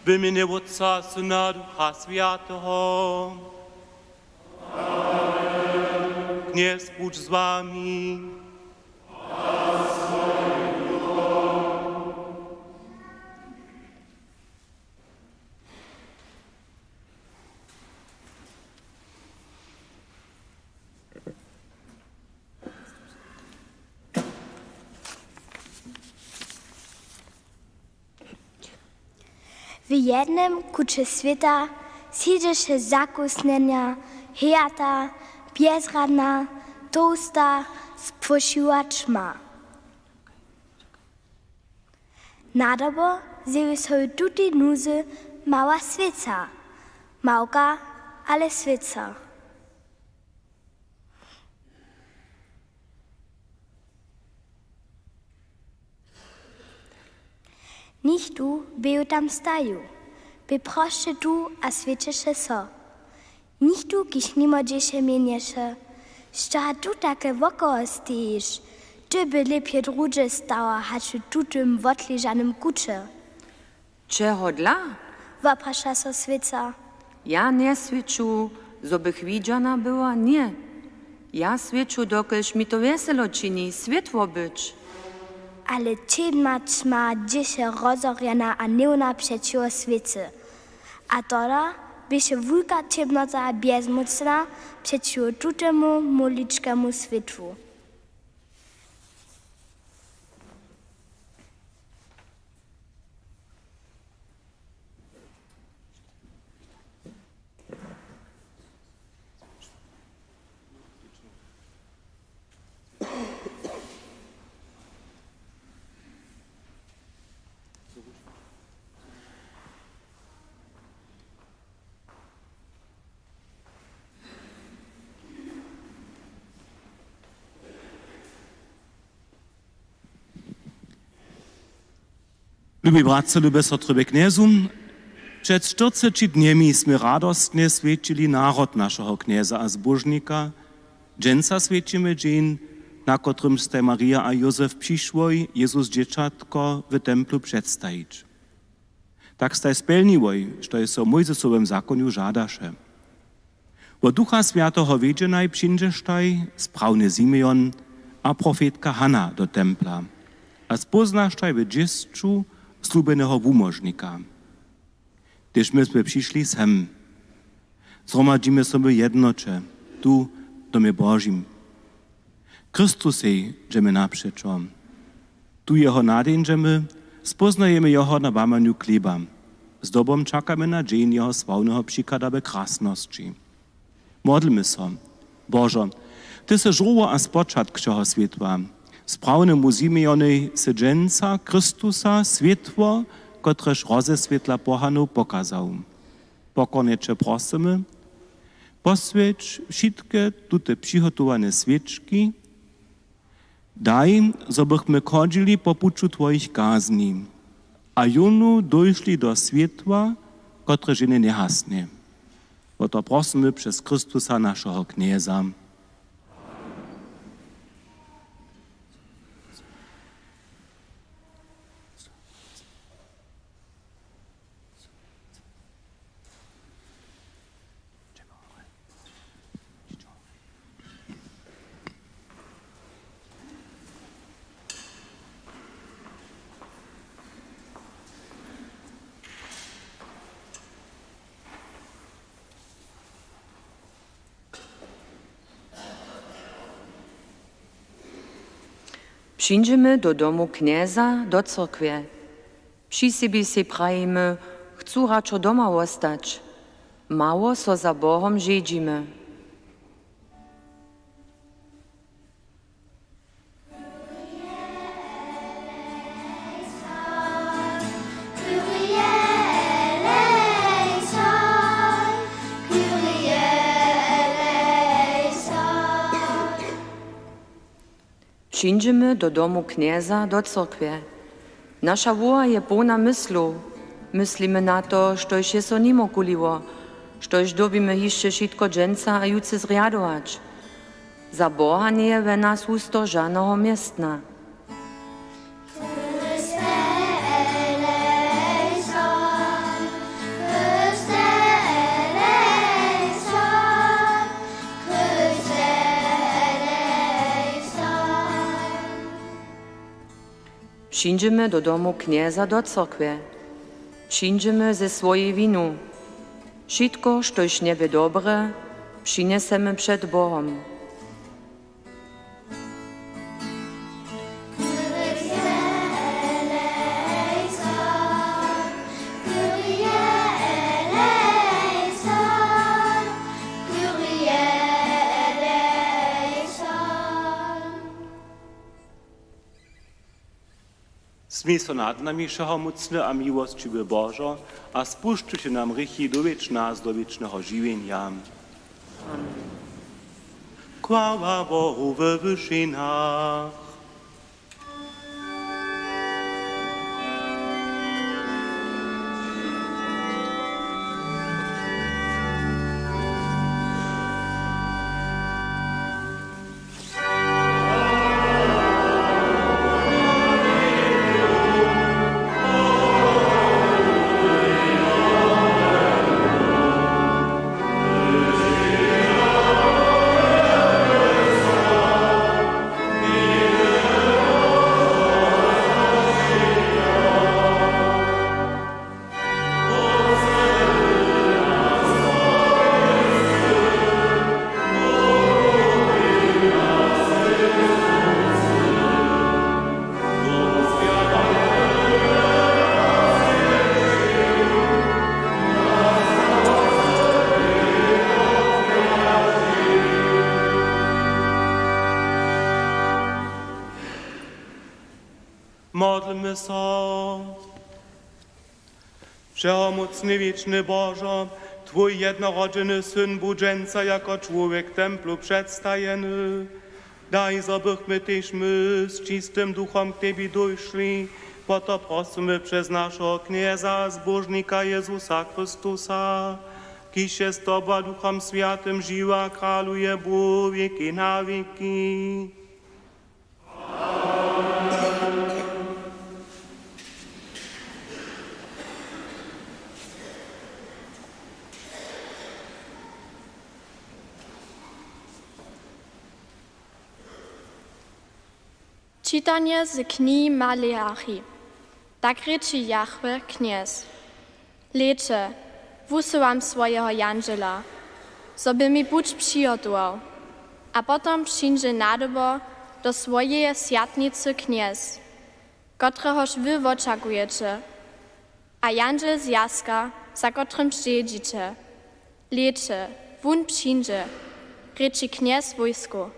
W imieniu Otca, Syna, Ducha Świętego. Kniez Bóg z wami. W jednym kucie świata siedzi się zakusnenia, hiata, bezradna, tłusta, spłoszyła ćma. Nadobo zjewi sobie tutaj nuzy mała świeca, małka, ale świeca. Nicht du, beu tam staju, by proszę tu, a świecisze so. Nicht du, kiś nie możesz mieniesz, że tu takie wokoło stoisz, ty by lepiej drugie stała, hacz tu tym wotliżanym kucze. Czego dla? Woprasza so świeca. Ja nie świeczu, zobych widziana była, nie. Ja świeczu, dokelż mi to weselo czyni, światło być. Ale ciemna ćma dzieje rozorjana a neuna przeciwko świecy. A toda byše wulka ciemnota bezmocna przeciwko tutemu muliczkemu światłu. Lubi bratce, lubi sotry kniezu, przed 40 dniami jsme radostnie świecili naród naszego knieza a zbożnika. Dżęca świecimy dzień, na którym ste Maria a Józef przyszłoj Jezus dzieciatko w templu przedstawić. Tak staj spełniłoj, što je so Mojzesowym zakoniu żadaše. Od Ducha Świętego wiedzienaj przyjdziesztaj sprawny Simeon a profetka Hanna do templa, a spoznasztaj w dziecku slubeného wumożnika. Gdyż myśmy przyszli sem, zromadzimy sobie jednocze, tu, w domie Bożym. Chrystusej dżemy naprzeczo. Tu Jeho nadejdziemy, spoznajemy Jeho na łamaniu chleba. Z dobą czekamy na dzień Jeho sławnego przykłada we krasności. Modlmy się, Boże, Ty se żoło a spoczatk wszego światła. Sprawnemu Simeonej se dżęca Chrystusa światło, kotreż rozeswietla pohanu pokazał. Pokornie Cię prosimy, poswieć wszystkie tute przygotowane świeczki, daj, żebyśmy chodzili po puczu Twoich kazni, a junu dojszli do światła, kotreż nie hasnie. O to prosimy przez Chrystusa naszego knieza. Przyjdziemy do domu knieza, do cyrkwie. Przy sobie se prajemy, chcą raczej doma ostać. Mało so za Bohom żedzimy. Przyjdziemy do domu knieza, do cyrkwie. Nasza woła je pełna myslu. Myslimy na to, što się so nimo kuliło, štož dobimy jeszcze wszystko dżęca a juce zriadować. Za Boha nie je we nas usto żadnego miestna. Przyjdziemy do domu knieza do cyrkwie. Przyjdziemy ze swojej winu. Wszystko, štož niebie dobre, przyniesiemy przed Bohom. Smij so nad nami všeho a miłostčiwy Božo a spušťujte nam rychy do wiecznego żywienia. Chwała Bohu we wyżynach. Modlmy się. Wszechomocny, wieczny Boże, Twój jednorodzony Syn Budżęca jako człowiek templu przedstajeny. Daj, żebyśmy też my z czystym duchom k Tobie dojszli, po to prosimy przez naszego knieza, zbożnika Jezusa Chrystusa, kiż jest Tobą Duchom Świętym żywa, króluje Bóg wieki na wieki. Czytanie z knihy Maleachi. Tak ryczy Jahwe, kniez. Leče, wysyłam swojego janżela, żeby mi Bóg przygotował, a potem przyjdzie nadobo do swojej światnicy kniez, któregoż wy oczekujecie, a janżel z jaska, za którym siedzicie. Leče, wun przyjdzie, ryczy kniez wojsku.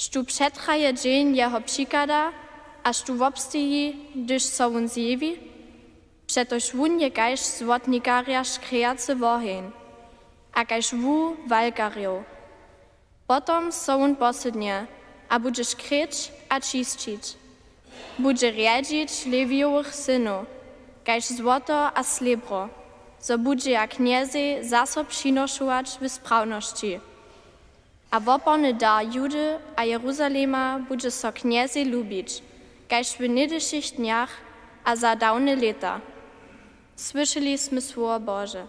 Stu przetraje dzień jeho przykada, a stu wobstyji, gdyż so on zjewi, przetoż wun je gajsz złotnikarja szkrejacy wohen, a gajsz wu walkarjo. Potom so on posydnie, a bude szkreć a czyścić. Bude riedzić Leviowych synu, gajsz złoto a srebro, so bude jak kniezy zaso przynoszować w sprawności. A wopony dar Judy a Jeruzalema bude so kniezy lubić, gajż w niedysich dniach a za dawne lata. Słyszeliśmy słowo Boże.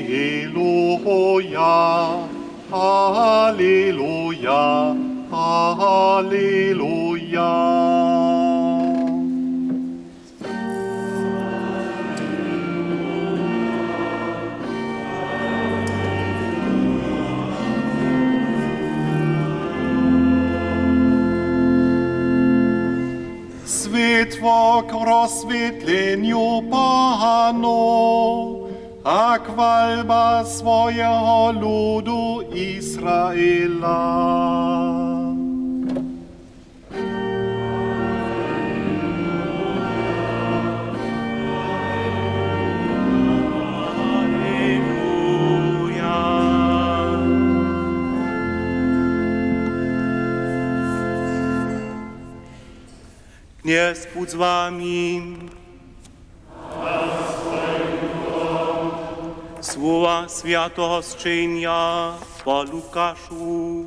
Halleluja, Halleluja, Halleluja. Світво к розсвітленню Пану, a chwalba swojego ludu Izraela. Kniez buď s vámi. Słowa Świętego Zczynia po Lukaszu.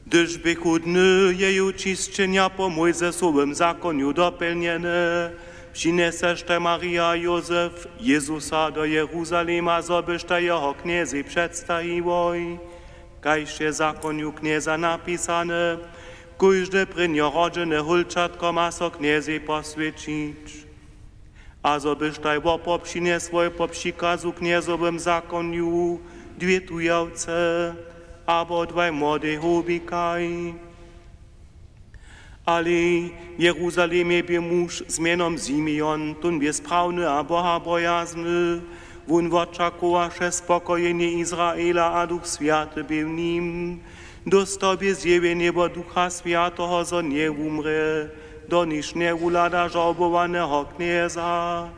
Gdyż bychu dny jej oczyszczenia po Mojzesowym zakoniu dopełnione, przynieseszte Maria i Józef Jezusa do Jeruzalema, zobyszte jeho kniezi przedstawiłoj, kajście zakoniu knieza napisane, każdy przy nierodzene hulczatko ma so kniezi poswiecić. A zobyszte wopo przyniesłoj po przykazu kniezowym zakoniu dwie tujawce, abo dwaj młode hobikaj. Ale w Jeruzalemie był mąż z mianem Simeon, tun był sprawny a bohabojazny, won oczekuwaše spokojenie Izraela, a Duch Święty był nim. Dostał by zjawienie bo Ducha Świętego, zo nie umrze, do niż nie ulada żałowanego knieza.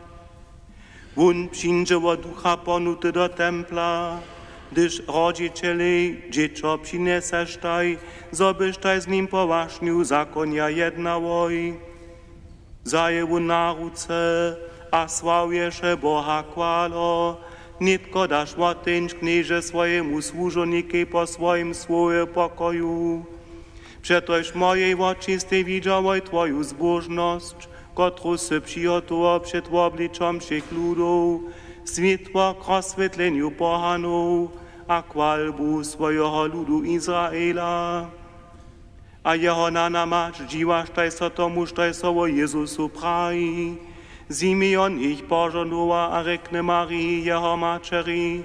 Won przyjdzie od Ducha ponuty do templa, gdyż rodziciele dziecko przyniesesztaj, zobysztaj z nim poważniu zakonia jednałoj. Zajewu na ruce, a sławiesze Boha chwalo, nitko dasz łotyńcz knieże swojemu służoniki po swoim słowie pokoju. Przetoż mojej oczystej widziałoj Twoją zbożność, którą sy przygotował przed obliczem wszech ludów, światło k rozświetleniu pohanów, a chwalbu swojego ludu Izraela. A jeho namacz dziwaštaj so tomu, štaj so o Jezusu praji. Simeon ich pożonuła, a rekne Marii, jeho mačeri,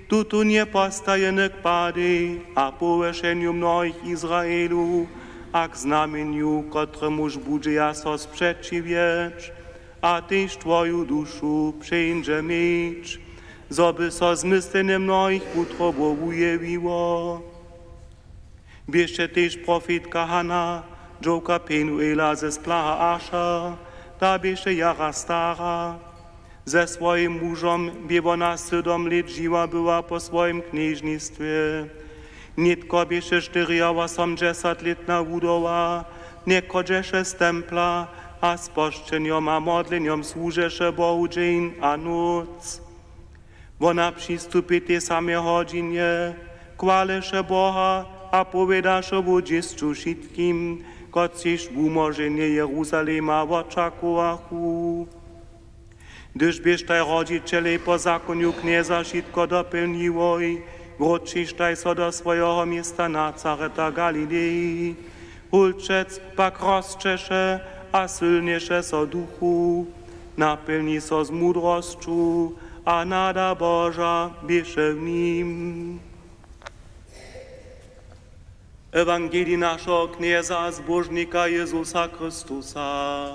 tutu nie postajenek pady, a poweszeniu mnohich Izraelu, a k znamieniu, któremuż budzie ja so sprzeciwiecz, a tyś Twoją duszu przyjdzie mieć, zoby so zmyslenie mnohich utrobów ujewiło. Bierzcie też profitka Hanna, dżoka Penuela ze splaha Asza, ta bierzcie jara stara. Ze swoim mużom biewona 7 lat żyła była po swoim knieżnictwie. Nitko bierzcie 84-letna wudowa, nie kodziesze z templa, a z poszczeniom a modleniom służesze Bohu dzień a noc. Ona przystupi tej samej godzinie, chwalesze Boha, a povedaše vodžistču šitkim, kot siž v umoženje Jeruzalema očakovachu. Gdyż bieżtaj rodziciele po zakoniu knieza šitko dopełniłoj, wrócisztaj so do swojego miasta Nazareta Galilei. Hulczec pak rozczesze, a sylniejsze so duchu, napełni so z mudrością, a nada Boża bieże w nim. Ewangelii naszego knieza zbożnika Jezusa Chrystusa.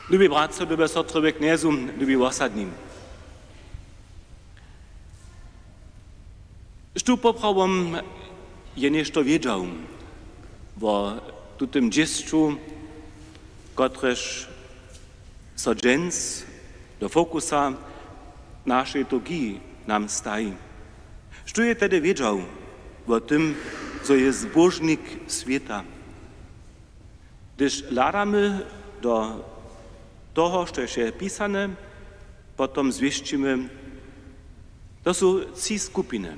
Lubi bratce, lubi sestre kniezu, lubi osadnim. Stu poprawom je nešto wiedział o tym dziecku, któreż so dżens do fokusa naszej togi nam stají. Što je tedy wiedział o tym, co jest zbożnik świata? Gdyż ladamy do toho, što je pisane, potom zwieścimy, to są 3 skupiny.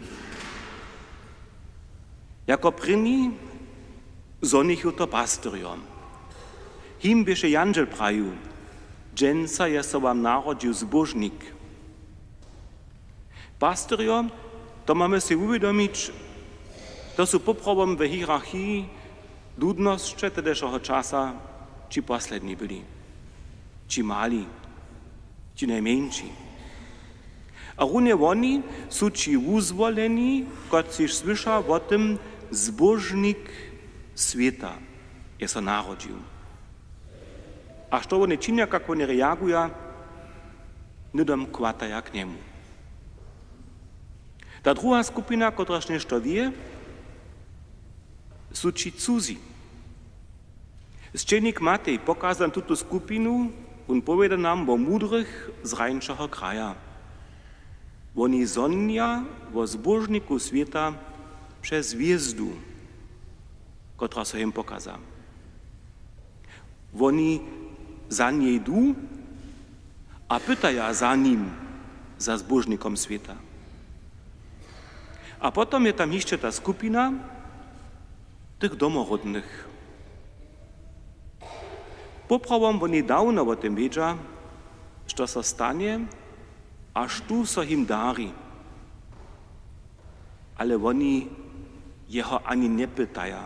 Jako první zonichu to pastyriom. Him běše Janžel praju, dženca je so vám narodil zbožnik. Pastyriom, to máme si uvědomit, to jsou poprvom ve hierarchii ludnosće tedešoho časa, či poslední byli, či mali, či najmenší. A runie oni sú či uzvolení, kot si slyša o tym zbožnik sveta je so narodil. A što oni činia, kako oni reaguja, nidom kvataja k njemu. Ta druga skupina, kotraž nešto vie, sú či cuzi. Zčenik Matej pokazal tuto skupinu on poveda nam o mudrych z rańszego kraja. Oni zonja o zbożniku świata przez gwiazdu, która so im pokaza. Oni za niej idą, a pytają za nim, za zbożnikom świata. A potom je tam jeszcze ta skupina tych domorodnych. Poprawom oni dawno o tym wiedzia, co się stanie, aż tu so im dari. Ale oni jeho ani nie pytają.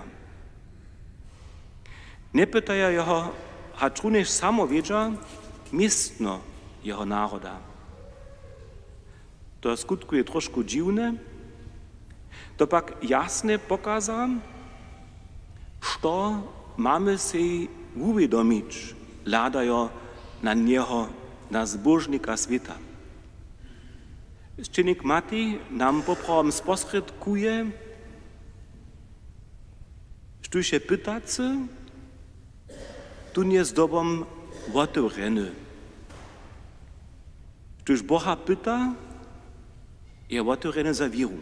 Nie pytają jeho, a truniesz samo wiedzia, miestno jeho naroda. To skutkuje troszkę dziwne, to pak jasne pokaza, što mamy si uvědomić, ladajo na něho, na zbožnika světa. Zčenik Matej nam popravom sposredkuje, štuše pytać se, tu nie z dobom otevřeny. Štuž Boha pyta, je otevřeny za víru.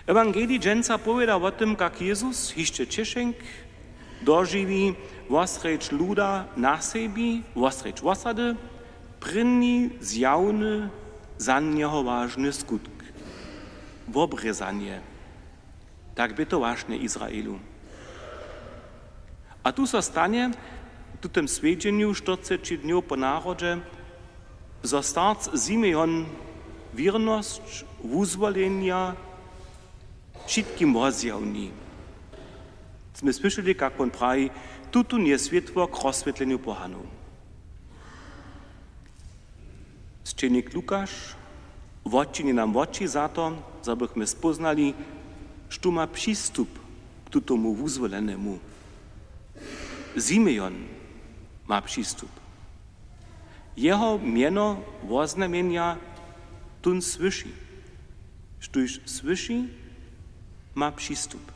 Ewangelii dženca poveda o tym, jak Jezus hišće Češenk doživí vosreč luda na sebi, vosreč osady, první zjavny za něho vážny skutk. Obrezanie. Tak by to vážne Izraelu. A tu so stane, v tym svedženju 40 dňov po národže, zo starc Simeon wierność, uzvolenia, všetkým rozjavní. Sme slyšeli, jak on praví, tuto nie světlo k rozsvětleniu pohanu. Zčenik Lukáš odčini nám oči za to, abychom spoznali, što má přístup k tutomu uzvolenému. Simeon má přístup. Jeho měno oznamenia tun slyší. Štuž slyší, má přístup.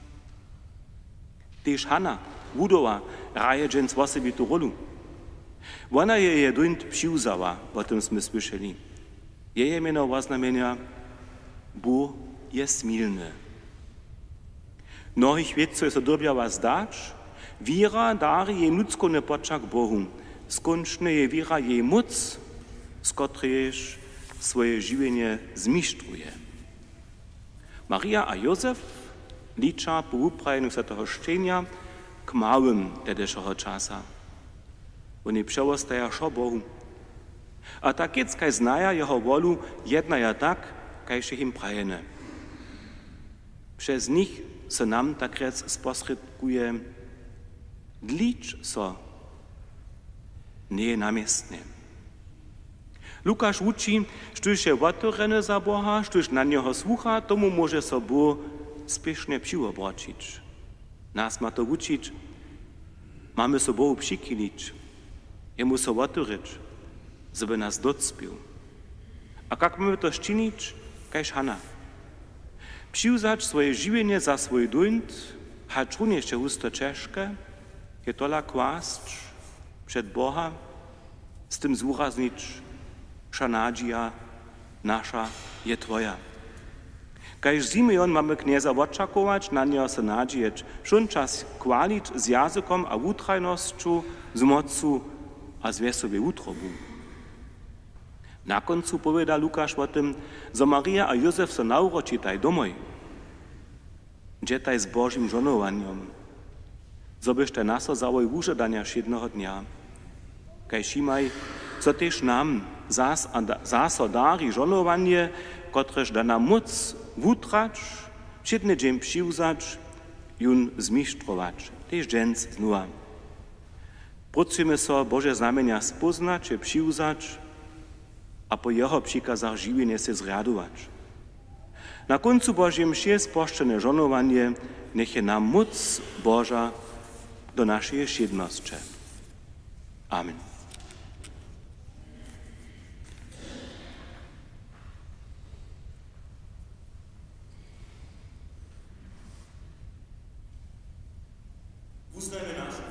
Tež Hanna, Wudova, hraje džens osobitu rolu. Ona je dunt přiuzała, o tym sme slyšeli. Jeje měno oznamenia, Bóg je smilny. Mnohých vědců se dobjava zdáč, víra dári jej ludzko nepočak Bohu. Skončne je víra jej moc, z kotrež svoje živěně zmištruje. Maria a Jozef liča po uprajeniu svetého štěnia k małym tedešoho časa. Oni převostaja šo Bohu. A tak keď znaja jeho volu, jednaja tak, kajže im prajene. Przez nich se nam tak rec sposredkuje, dlič so nie je namiestne. Lukáš učí, štuž je otvorene za Boha, štuž na něho slucha, tomu môže so Bóg spiešne přiobročiť. Nás má to učiť, máme so Bohu přikýliť, jemu so otvoriť, żeby nás docpil. A jak máme to činiť, kajž Hanna? Přiuzać svoje živěně za svoj dunt, hač runiešte husto češke, je tola kvásť před Boha, s tym zúraznić, Wša nadzija nasza je twoja. Kaž Simeon mamy knieza odczakować, na niego se nadzieć, szun czas kwalić z jazykom a wutrajnością, z mocu a z sobie utrobu. Na koncu powiada Lukáš o tym, że Maria a Józef so nauročitaj domoj. Dżetaj z Bożym żonowaniem. Zobyšte naso zawoj wużadania jednego dnia. Kaž imaj, co też nam zaso dari żonowanie, kotreż da nam moc wutrać, wszedny dzień przyłzać, jun zmistrzować, też dżęc znuwa. Prócujemy so Boże znamienia spoznać, przyłzać, a po jeho przykazach żywienie się zradować. Na końcu Bożym mszy sposzczone żonowanie, niech je nam moc Boża do naszej jedności. Amen. Uznajmy nasze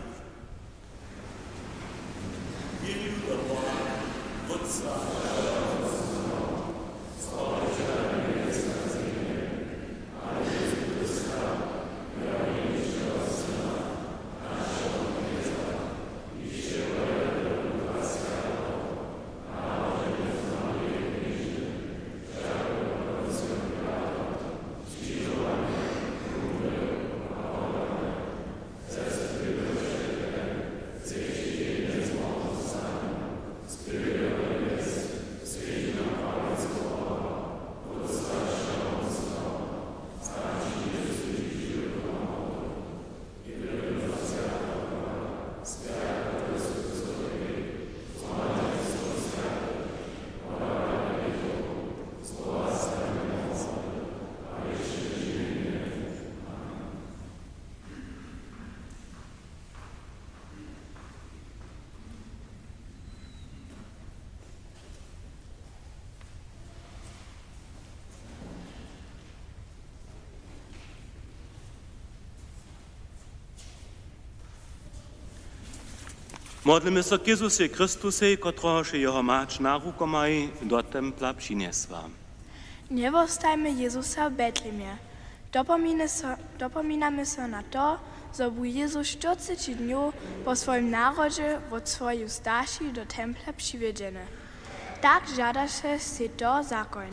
wierzymy do Boga, Otca, Modlimy se k Jezusie Chrystuse, którego się jeho mać na rukomaj do templa przyniesła. Nie wostajmy Jezusa w Betlemie. Dopominamy se na to, że był Jezus 40 dni po swoim narodzie od swoich starszych do templa przywiedziony. Tak żada się to zakon.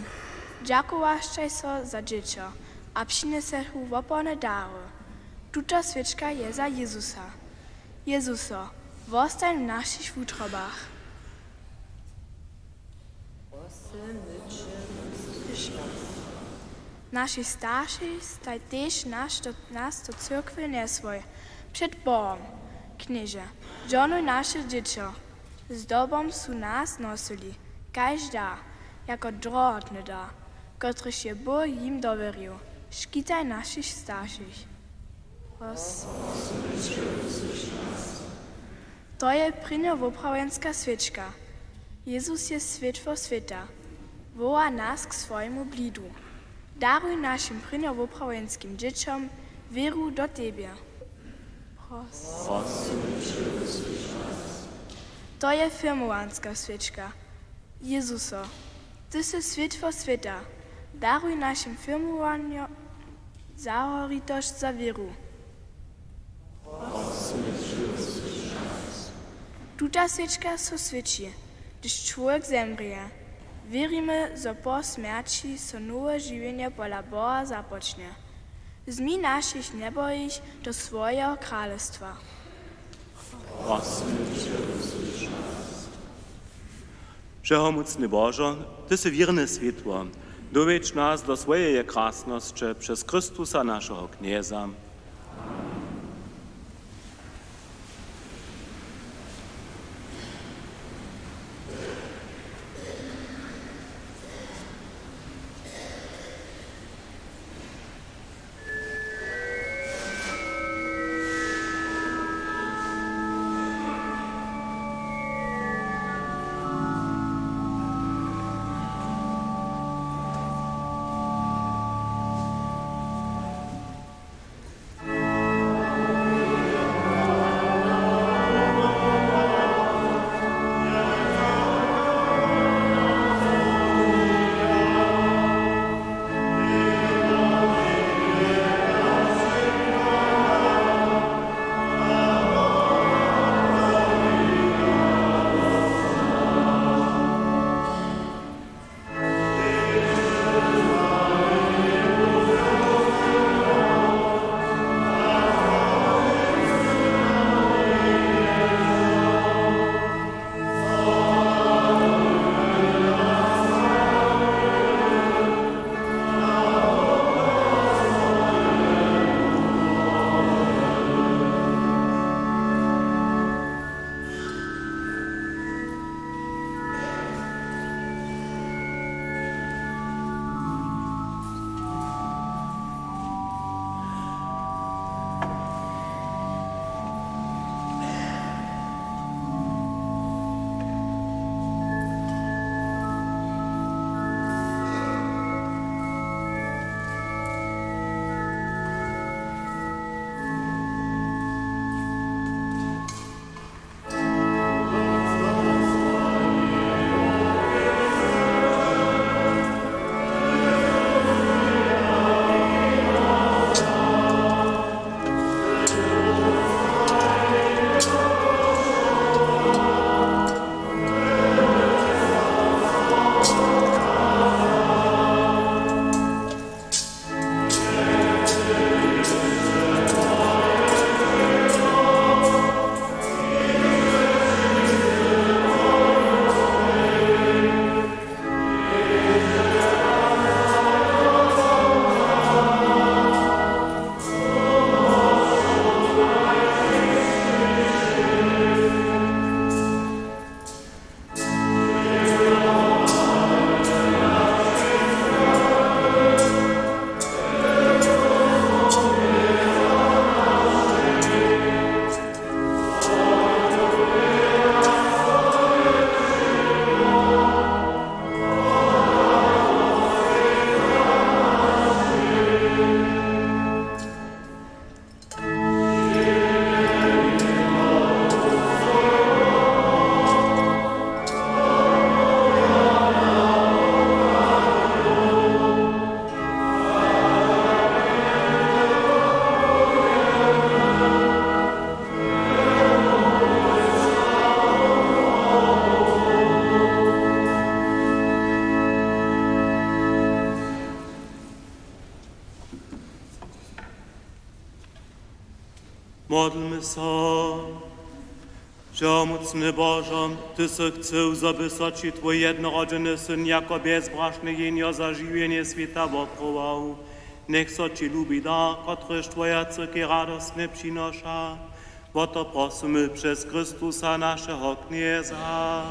Dziakowaszczaj se za dziecię, a przyniesechu wopone dary. Tuta świeczka je za Jezusa. Jezuso, wostań w naszych utrobach. Naši starši staj tež nas do cyrkwy nesvoj, przed Bogom, knieże, żonuj nasze dziecię. Z dobą su nas nosili, kaž da, jako drotny da, kotryż je Bóg im dowerił. Szkitaj naszych starszych. To je pryno woprawenska świeczka. Jezus jest światło świata. Woła nas k swojemu blidu. Daruj naszym prynowoprawenskim dzieciom wieru do Ciebie. To je firmowanska świeczka. Jezuso, Ty jsi światło świata. Daruj naszym firmowaniom zahoritość za wieru. Tuta świeczka so świeci, gdyż człowiek zemrije. Wierimy, że po śmierci so nowe żywienie pola Boha zapocznie. Zmi naszych nieboisz do swojego królestwa. Wszechomocny Boże, Ty si wierny światło, dowiedź nas do swojej krasności przez Chrystusa naszego knieza. Modlmy so. Wszechmocny Boże, Ty se chcesz, żeby Ci Twój jednorodzony Syn jako bezbraszny jenio za żywienie świata woprował. Niech so Ci lubi dar, kotryż Twoja cyrkiew radosne przynosza. Bo to prosimy przez Chrystusa naszego Knieza.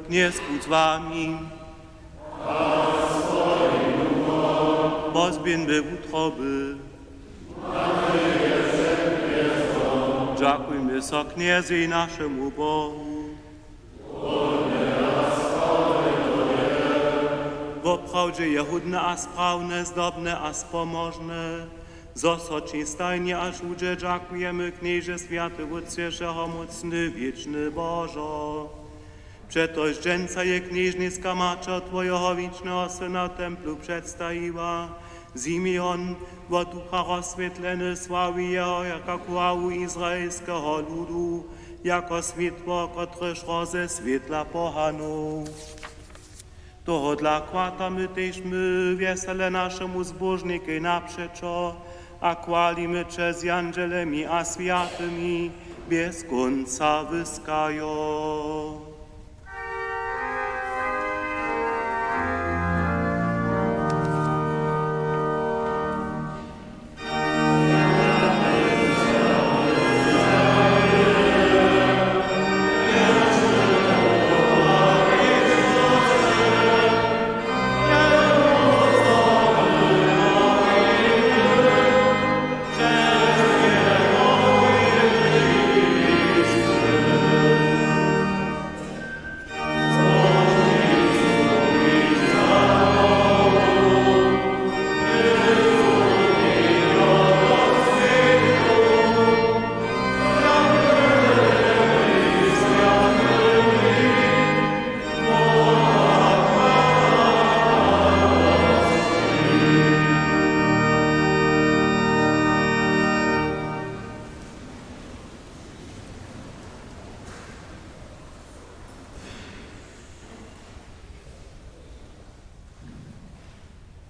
Kniez bądź z Wami. Pozbien by w utroby. Dziękujmy so Kniezy naszemu Bogu. Woprawdzie je hudne a sprawne, zdobne a spomożne. Zosoci stajnie aż ludzie dziękujemy Knieże Święty Wódcieżego mocny, wieczny Bożo. Przetoż dżęca je knieżnicka macza Twojego wiecznego Syna templu przedstawiła. Zimi on, bo ducha rozświetleny sławi Jego, jako chwału izraelskiego ludu, jako światło, kotreż rozeswietla pohanów. Toho dla kłatamy też my wesele naszemu zbożnikowi naprzeczo, a chwalimy przez angelemi a światymi bez końca wyskają.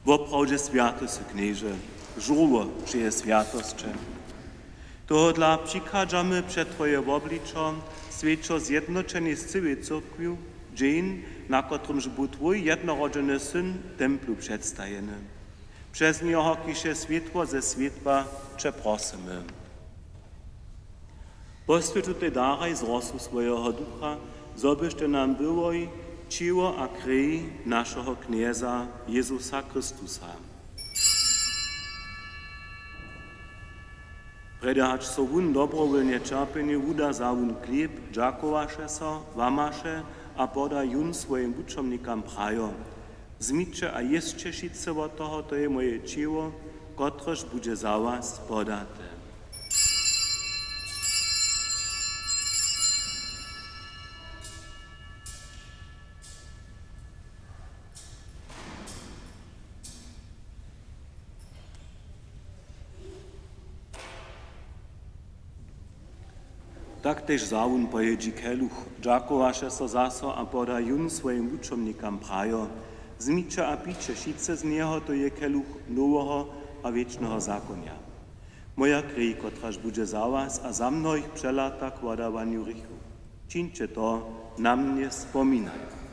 Woprawdzie święty sy Knieże, żuło przyje świętości. Toho dla przykadzamy przed Twoje obliczo, świeczo zjednoczeni z całej cyrkwiu, dzień, na którymż był Twój jednorodzony Syn templu przedstawiony. Przez niego kisze światło ze światła przeprosimy. Poświęć Ty daraj z rosu swojego ducha, zobyście nam było ciło a krew naszego Knieza Jezusa Chrystusa. Predahać so wun dobrowolnie czerpienie uda za wun kleb, dżakowaše so, wamaše a poda jun swoim uczomnikam prajo. Zmiče a jeszcze šice od toho, to je moje ciło, kotrež bude za was podate. Tak też zawun pojedzi keluch, dżakowaše so zaso a poda jun swoim uczomnikam prajo. Zmiče a piče šice z niego to je keluch nowego a wiecznego zakonia. Moja krew, kotraž bude za was a za mnohých przelata k vodawaniu rychu. Čiňte to, na mnie wspominaj.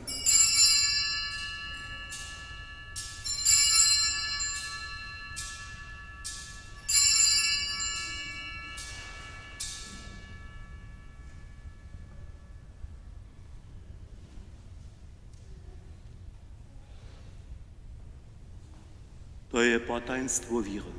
To je potajemstwo wiry.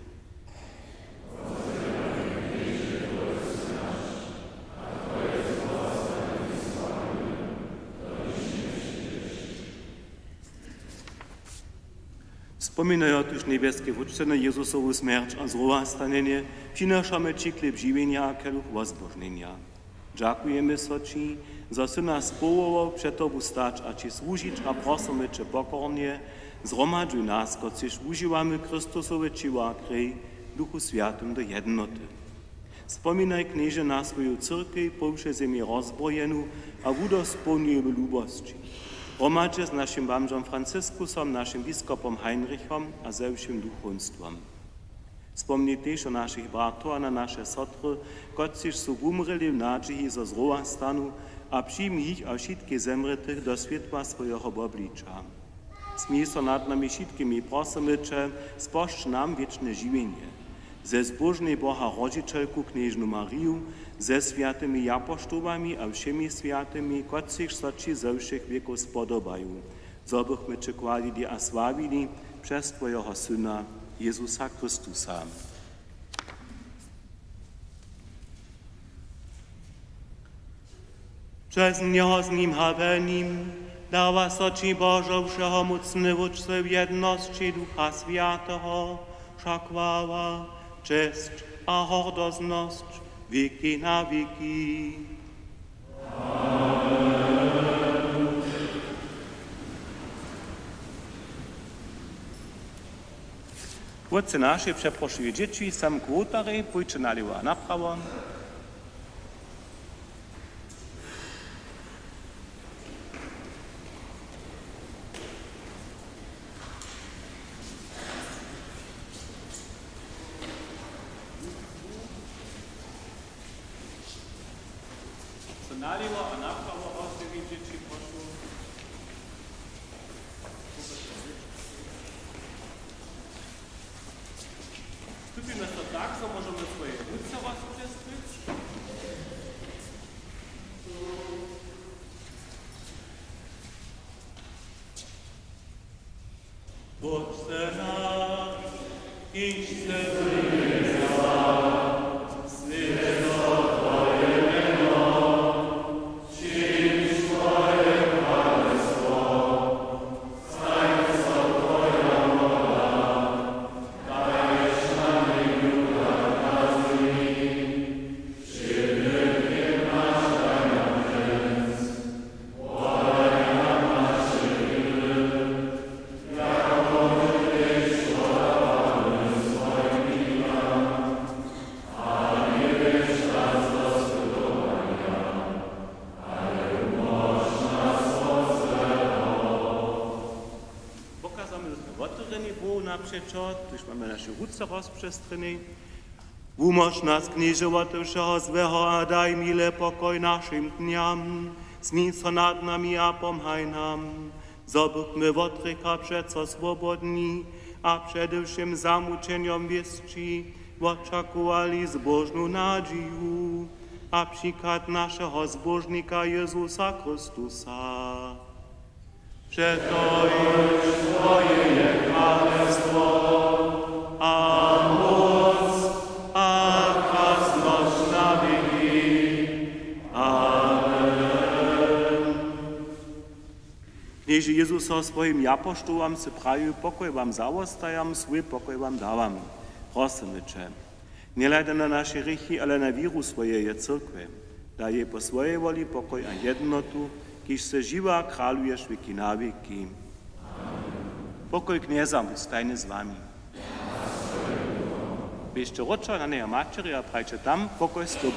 Wspominają tuż niebieskie wódczyny Jezusową śmierć a złowastanienie, przynoszamy Ci chleb żywienia a keluch wozbożnienia. Dziękujemy so Ci, za Ty nas powołał przed Tobą stać a Ci służyć a prosimy Cię pokornie, zgromadzuj nas, kociž używamy Chrystusowe ciło a krew, Duchu Świętym do jednoty. Wspominaj, Knieże, na swoją cyrkiew, powsze ziemię rozbrojenú a wudospełniły lubości. Gromadźcie z naszym bamżom Francyskusom, naszym biskupom Heinrichom a ze vším duchowstwem. Spomnitejš o našich bratov a na naše sotry, kociž sú umreli v nádžihi zo zrova stanu a přijmi ich a všetky zemretých do svetla svojho obliča. Smí so nad nami všetkými prosomyče, spošť nám viečne živenie. Ze zbožnej Boha Rožiteľku kniežnu Mariu, ze sviatými apoštolami a všemi sviatými, kociž sa či ze všech viekov spodobajú. Zobychme čekvali a slávili przez Tvojho Syna Jezusa Chrystusa. Przez Něho z ním havením dává soči Božo všehomocný vůdce v jednosti Ducha Svatého, však chvála, čest a hordoznost věky na věky. Wódce nasze przeproszuję dzieci, sam kłotary, pójdźcie na lewo a na prawo. Co na lewo a na prawo rozstawić dzieci, proszę. Stupimy to tak, że możemy swoje ręce rozprzestrzeć. Boże nasz, idź ze nieba, święto Twoje imię, przyjdź Twoje królestwo, stań się Twoja wola, dajesz nam Juda kazuj, przywyknie nasz daj nam rzec, podaj nam nasze winy, jako Ty sławamy swoim imieniem, a nie wiesz nas do zbudowania, ale umoż nas od złego. Pokazamy wotryny, bo naprzeczot, gdyż mamy nasze ruce rozprzestrzeny. Umoż nas, knieżowaty wszeho złego, a daj mile pokoj naszym dniam. Zmień so nad nami, a pomhaj nam. Zobychmy wotryka przeco swobodni, a przede wszystkim zamuczeniom wieszci, oczekowali zbożną nadzieję, a przykład naszego zbożnika Jezusa Chrystusa. Przeto już Twoje jest królestwo, a moc, a krasność na wieki. Amen. Knieży Jezusa swoim apostołom se praju, pokoj wam załostajam, swój pokoj wam dawam. Prosimy Cię, nie lejdę na nasze grzechy, ale na wiru swojej cyrkwy. Daj jej po swojej woli pokoj a jednotu, kiż se żywa kralujesz wieki na wieki. Pokoj kniezam, bądź stajny z wami. Bierzcie rocza na niej materi, a prajcie tam pokoj z tobą.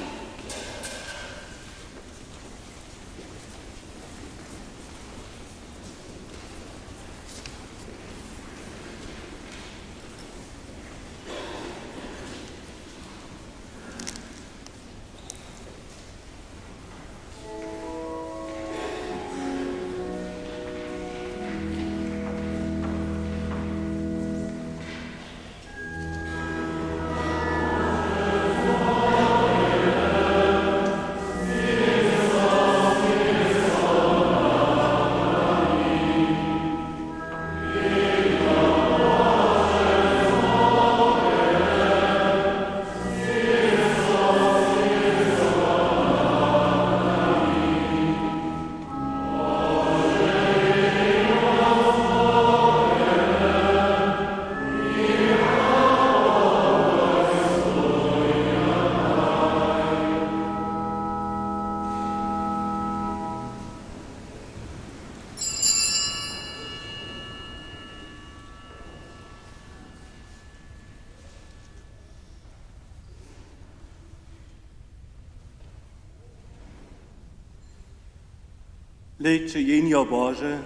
Lejcie jenio Boże,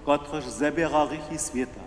kotryż zebiera rychy świata.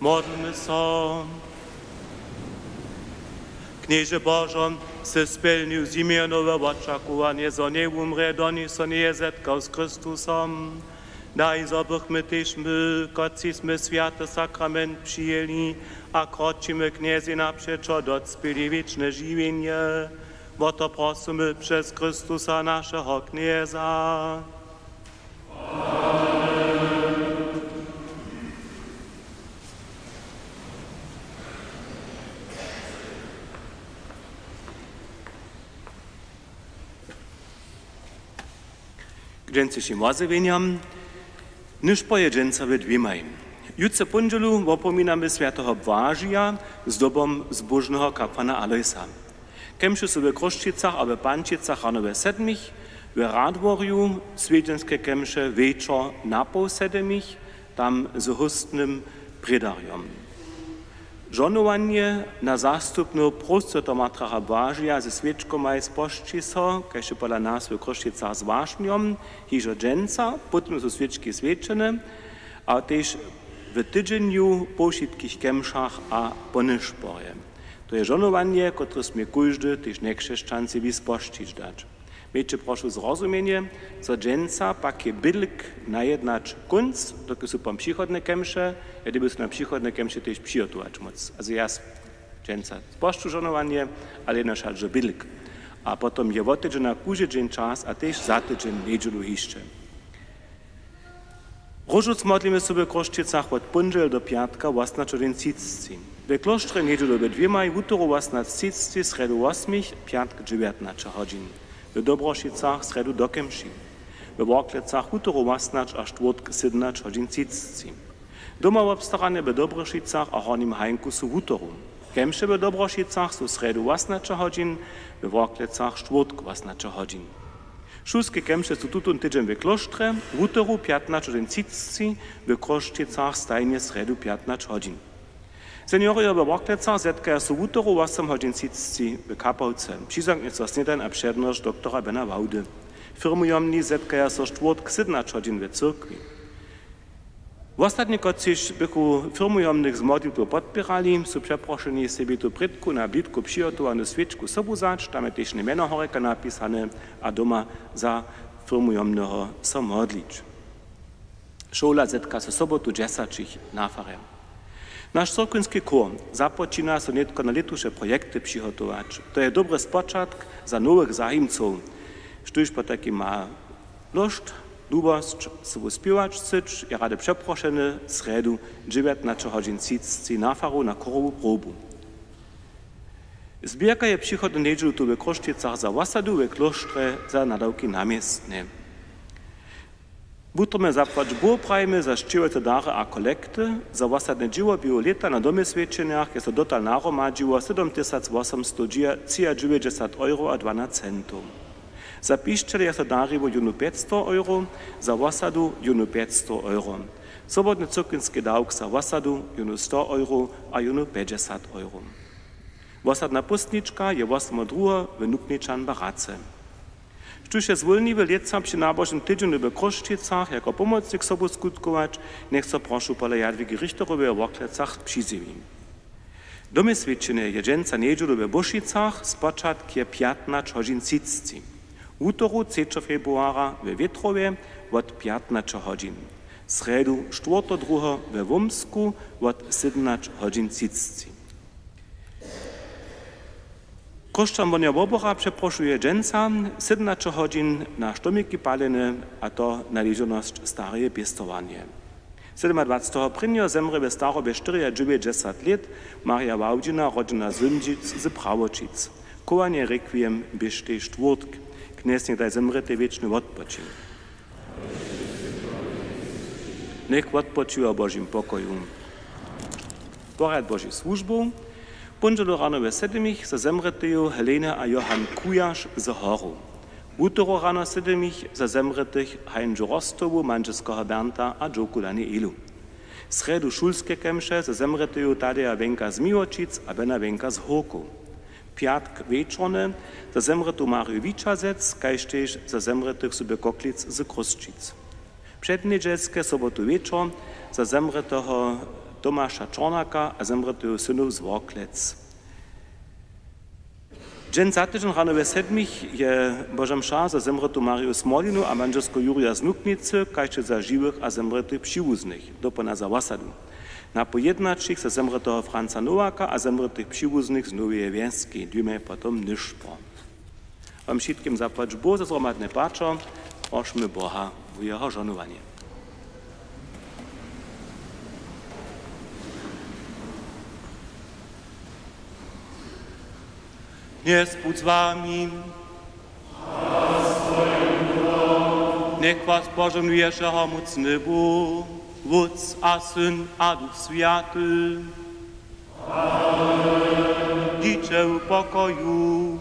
Modlmy so. Knieże Bożo, se spełnił zimienowe oczekiwanie, że nie umrze, do nich so nie zetkał z Chrystusem. Daj, żebyśmy też my, kociśmy święty sakrament przyjęli, a kroczymy kniezy naprzeczo docpili wieczne żywienie. Bo to prosimy przez Chrystusa naszego knieza. Dżęcy się mozyweniam, niż pojedzenca we dwimaj. Jutce pundzielu opominamy świętego Błażija z dobą zbożnego kapłana Alojsa. Kemszy sobie Kroszczycach, a we Pančicach rano we sedmich, we Radworju swiedzienskie kemsze wieczor na pół sedmich, tam z hustnym predarium. Żonowanie na zastupnu prostota matracha Błażija ze świeczkomaj z Poszczyso, kajże pola nas w Kroszczycach z Waszniom, hiżo dżęca, potem są świeczki świeczene, a też w tydzieniu po wszystkich kemszach a po nyszporje. To je żonowanie, które sme każdy, też niekrzeszczancy, wyspościć dać. Wiecie, proszę zrozumienie, że dżęca pak je bydlk najednać kunc, dokud są pan przychodne kemsze, ja gdyby są na przychodne kemsze też przygotować moc. Also ja dżęca sposzczu żonowanie, ale jednoszal, że bydlk. A potem je wotydzień na kuży dzień czas, a też za tydzień niedzielu jeszcze. Różuc modlimy sobie w Kroszczycach od pundziel do piatka własnaczo den cicci. W klosztrze niedzielu we dwiemaj, w utoro własnac cicci, sredu 8, piatk 19 godzin. W Dobrošicach sredu do kemši. W Worklecach utoro własnac a czwartk 17 godzin cicci. Doma w obstaranie w Dobrošicach a Hornim Hajnku są utoro. Kemše w Dobrošicach są sredu 18 godzin, w Worklecach czwartk 18 godzin. Šulske kemše su tutun tydzień w klosztrze, w utoru 15 godzin cicci, w Kroszczycach stajnie sredu 15 godzin. Seniorio w Worklecach zetkają su w utoru 8 godzin cicci w Kapałce. Przyzagnico sniedań a przednosz doktora Bena Waudy. Firmujomni zetkają su czwartk 17 godzin w cyrkwi. W ostatnich kociś bychu firmujomnych z modlitwą podpierali, su przeproszeni sobie tu prydku na blitku przygotowaną świeczku sobu zać, tam je też imieno horeka napisane, a doma za firmujomnego so modlić. Šola zetka se sobotu 10 nafarem. Nasz cyrkwiński kor zapoczyna so netko na letusze projekty przygotować. To je dobry spoczatk za nowych zahimców, sztuż po takim ma loszt, lubost, sobie śpiewać chceć, ja rady przeproszony sredu 19 godzin cicci nafaru na korowu probu. Zbierka je przychodną niedzielu tu w Kroszczycach za wasadu w klosztrze za nadawki namiestne. Butrome zapłać burprajmy za szczyłece dary a kolekty, za wasadne dzieło bioleta na domie świeczeniach jest to dotal naromadziło 7890 euro a 12 centów. Za piszczele jest to dariło junu 500 euro, za wasadu junu 500 euro. Sobotny cyrkwiński dawk za wasadu junu 100 euro a junu 50 euro. Wasadna pustniczka je 8.2 w Nupniczan Barace. Štuž je zwolniwy leca przy nabożnym tydzieniu w Kroszczycach jako pomocnik sobu skutkować, niech so proszę pole Jadwigi Richterowe w Worklecach przyzywi. Domy świeczenie je dżęca niedzielu w Bošicach z początkiem 15 godzin cicci. Utoru 3 februara w Wietrowie od 15 godzin. Sredu 4.2 w Womsku od 17 godzin cicci. Koszczan Bonia Wobora przeproszuje dżęca 17 godzin na sztomiki palene, a to należność stareje piestowanie. 27. prynio zemre we Starobie 94 lat Maria Waudzina, rodzina Zymdzic z Prawočic. Kołanie requiem biešte czwartk. Knies niech daj zemrete wieczny odpoczyn. Niech odpoczywa Bożym pokoju. Porad Bożej służbą. Pundzielu rano we sedmich za zemreteju Helena a Johan Kujasz z Horu. Utoro rano sedmich za zemretych Heinzu Rostowu, Mančeského Bernta a Džokulani Ilu. Sredu šulske kemše za zemreteju Tadeja Wenka z Miłočic a Bena Wenka z Horku. Piatk wieczorne za zemretu Mariu Wiczazec, kajsztež za zemretych sobie Koklic z Kruszczyc. Przedniedzielskie sobotu wieczor za zemretego Tomasza Czornaka a zemretého synów z Worklec. Dzień za tydzień rano we 7 je Boża msza za zemretú Mariu Smolinu a manželsko Jurija z Nuknicy, kajče za żywych a zemretých přiwuznych, dopona za wasadu. Na pojednačích za zemretého Franca Nowaka a zemretých přiwuznych z Nowej Wieńskiej, dymy potom niszpo. Wam wszystkim zapłać Boże zromadne paczo, prośmy Boha w Jeho żonowanie. Jest Bóg z wami. Niech was pożegnuje wszechmocny Bóg, Wódz a Syn a Duch Święty. Amen. Idźcie w pokoju.